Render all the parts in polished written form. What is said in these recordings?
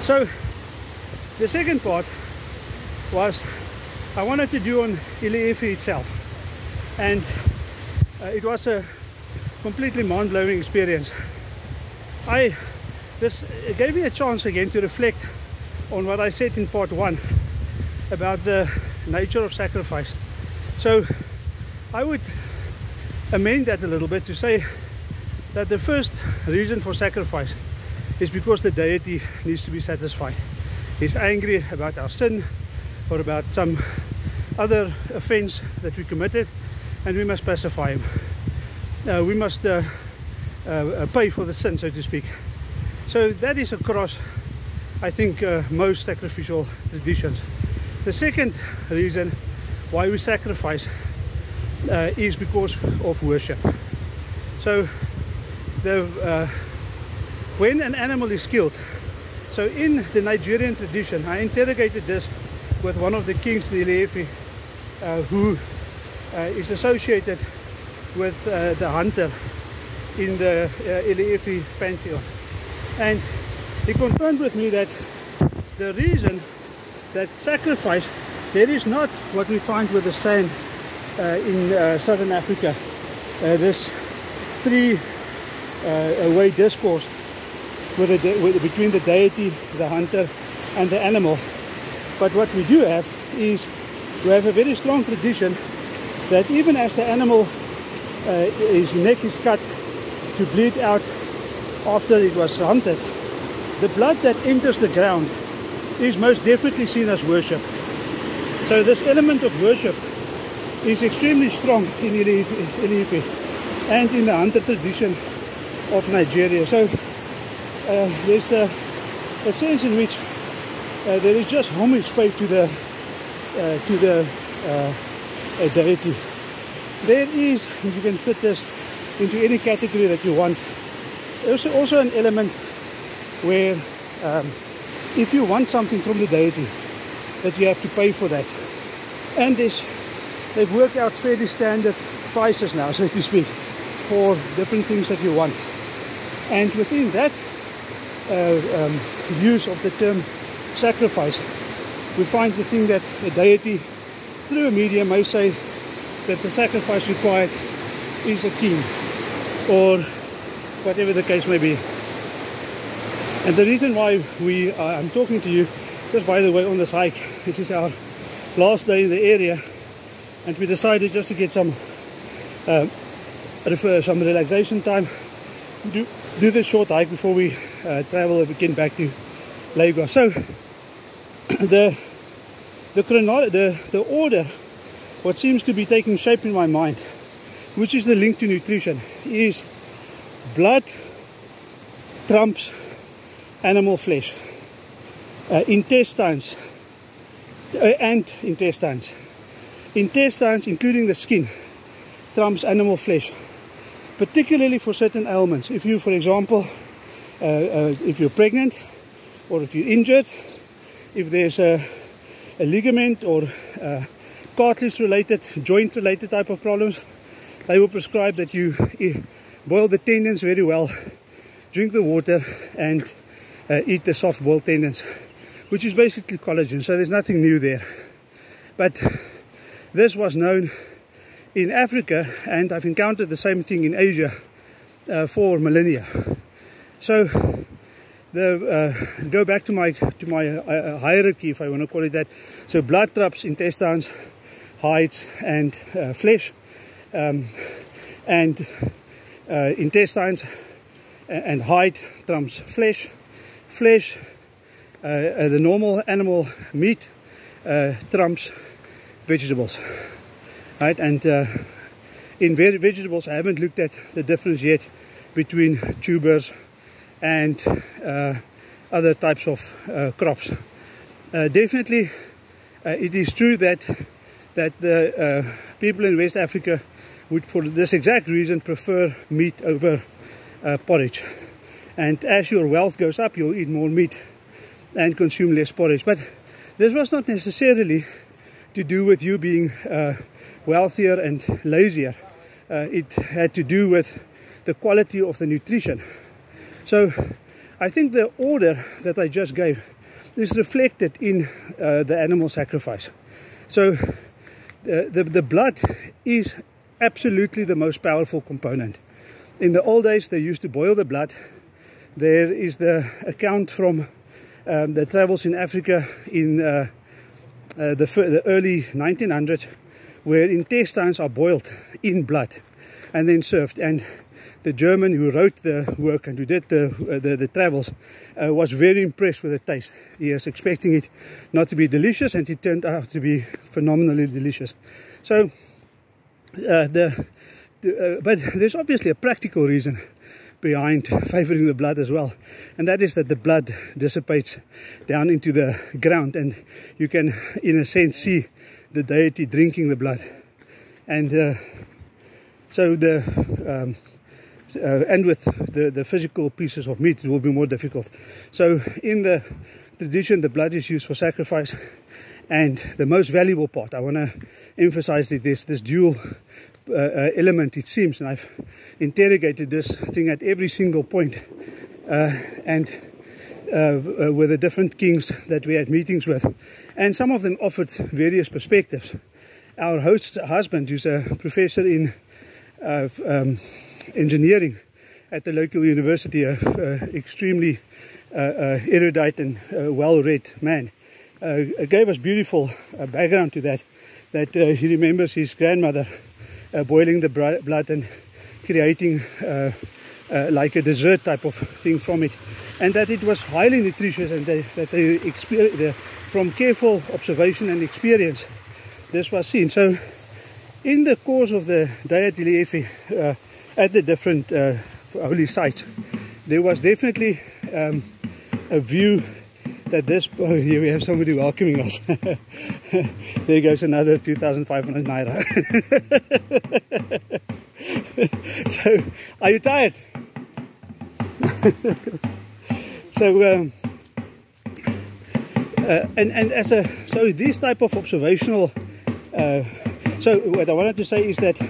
So the second part was I wanted to do on Ile Ife itself, and it was a completely mind-blowing experience. This gave me a chance again to reflect on what I said in part 1 about the nature of sacrifice. So I would amend that a little bit to say that the first reason for sacrifice is because the deity needs to be satisfied. He's angry about our sin or about some other offense that we committed, and we must pacify him. We must pay for the sin, so to speak. So that is across, I think, most sacrificial traditions. The second reason why we sacrifice is because of worship. So when an animal is killed, so in the Nigerian tradition, I interrogated this with one of the kings in Ile Ife, who is associated with the hunter in the Ile Ife pantheon, and he confirmed with me that the reason that sacrifice, there is not what we find with the sand in southern Africa, this three-way discourse between the deity, the hunter and the animal. But what we do have is we have a very strong tradition that even as the animal his neck is cut to bleed out after it was hunted, the blood that enters the ground is most definitely seen as worship. So this element of worship is extremely strong in Ile Ife and in the hunter tradition of Nigeria. So there's a sense in which there is just homage paid to the deity. There is, you can fit this into any category that you want. There's also an element where if you want something from the deity, that you have to pay for that. And they've worked out fairly standard prices now, so to speak, for different things that you want. And within that use of the term sacrifice, we find the thing that the deity, through a medium, may say that the sacrifice required is a king, or whatever the case may be. And the reason why I'm talking to you, just by the way, on this hike, this is our last day in the area, and we decided just to get some relaxation time, do this short hike before we travel again back to Lagos. So the order, what seems to be taking shape in my mind, which is the link to nutrition, is blood trumps animal flesh, intestines, including the skin, trumps animal flesh, particularly for certain ailments. If you, for example, if you're pregnant, or if you're injured, if there's a ligament or cartilage related, joint related type of problems, they will prescribe that you boil the tendons very well, drink the water, and eat the soft boiled tendons, which is basically collagen. So there's nothing new there. But this was known in Africa, and I've encountered the same thing in Asia for millennia. So go back to my hierarchy, if I want to call it that. So blood trumps intestines, hides, and flesh, and intestines and hide trumps flesh. The normal animal meat trumps vegetables, right? And in vegetables, I haven't looked at the difference yet between tubers and other types of crops. Definitely, it is true that the people in West Africa would, for this exact reason, prefer meat over porridge. And as your wealth goes up, you'll eat more meat and consume less porridge. But this was not necessarily to do with you being wealthier and lazier. It had to do with the quality of the nutrition. So I think the order that I just gave is reflected in the animal sacrifice. So the blood is absolutely the most powerful component. In the old days, they used to boil the blood. There is the account from the travels in Africa in the early 1900s, where intestines are boiled in blood and then served. And the German who wrote the work and who did the travels was very impressed with the taste. He was expecting it not to be delicious, and it turned out to be phenomenally delicious. So, but there's obviously a practical reason behind favoring the blood as well, and that is that the blood dissipates down into the ground, and you can, in a sense, see the deity drinking the blood. And so and with the physical pieces of meat, it will be more difficult. So in the tradition, the blood is used for sacrifice, and the most valuable part, I want to emphasize that this dual element, it seems, and I've interrogated this thing at every single point, and with the different kings that we had meetings with, and some of them offered various perspectives. Our host's husband, who's a professor in engineering at the local university, extremely erudite and well-read man, gave us beautiful background to that he remembers his grandmother boiling the blood and creating like a dessert type of thing from it, and that it was highly nutritious, and that they from careful observation and experience, this was seen. So in the course of the day at Ile Ife, at the different holy sites, there was definitely a view that this, oh, here we have somebody welcoming us. There goes another 2,500 naira. So, are you tired? So, so these type of observational, so what I wanted to say is that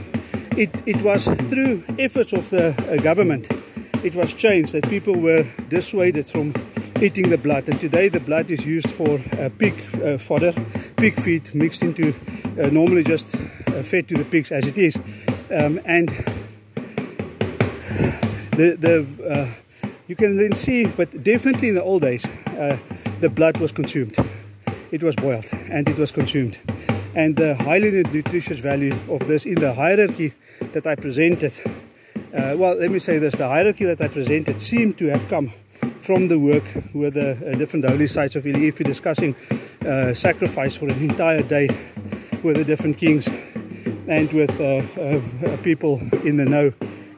it was through efforts of the government, it was changed, that people were dissuaded from eating the blood, and today the blood is used for pig fodder, pig feed mixed into, normally just fed to the pigs as it is, and you can then see, but definitely in the old days, the blood was consumed. It was boiled and it was consumed, and the highly nutritious value of this in the hierarchy that I presented, well, let me say this, the hierarchy that I presented seemed to have come from the work with the different holy sites of Ile Ife, discussing sacrifice for an entire day with the different kings and with people in the know.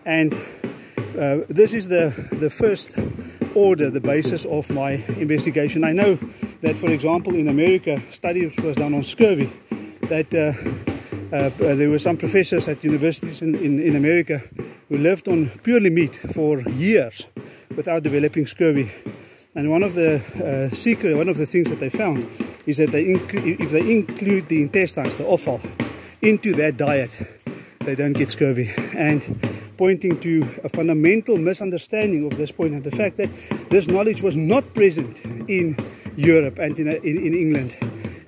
And this is the first order, the basis of my investigation. I know that, for example, in America, study was done on scurvy, that there were some professors at universities in America who lived on purely meat for years without developing scurvy. And one of the things that they found is that if they include the intestines, the offal, into their diet, they don't get scurvy. And pointing to a fundamental misunderstanding of this point, and the fact that this knowledge was not present in Europe and in England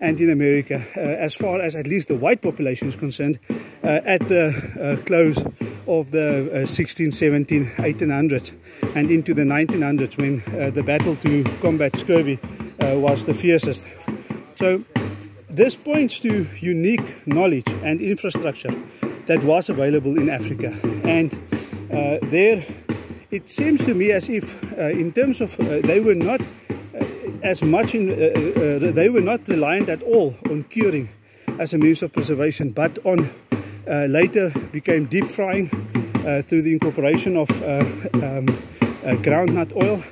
and in America, as far as at least the white population is concerned, at the close of the 16, 17, 1800s and into the 1900s, when the battle to combat scurvy was the fiercest. So this points to unique knowledge and infrastructure that was available in Africa, and there it seems to me as if in terms of they were not as much they were not reliant at all on curing as a means of preservation, but on later became deep frying through the incorporation of groundnut oil,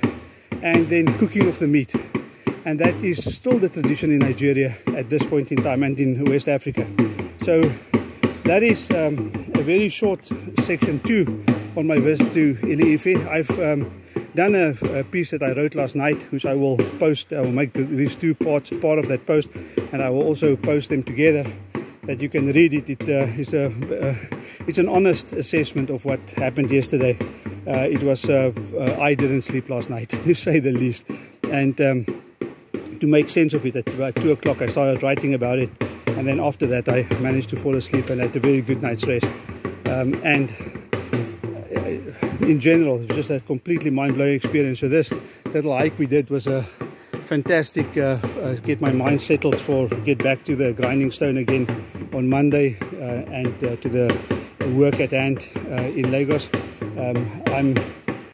and then cooking of the meat. And that is still the tradition in Nigeria at this point in time, and in West Africa. So that is a very short section 2 on my visit to Ile Ife. I've done a piece that I wrote last night, which I will post. I will make these two parts part of that post, and I will also post them together, that you can read it. It's an honest assessment of what happened yesterday. It was I didn't sleep last night, to say the least, and to make sense of it. At about 2 o'clock I started writing about it, and then after that I managed to fall asleep and had a very good night's rest. And in general, it was just a completely mind-blowing experience. So this little hike we did was a fantastic, get my mind settled for get back to the grinding stone again on Monday, and to the work at hand in Lagos. I'm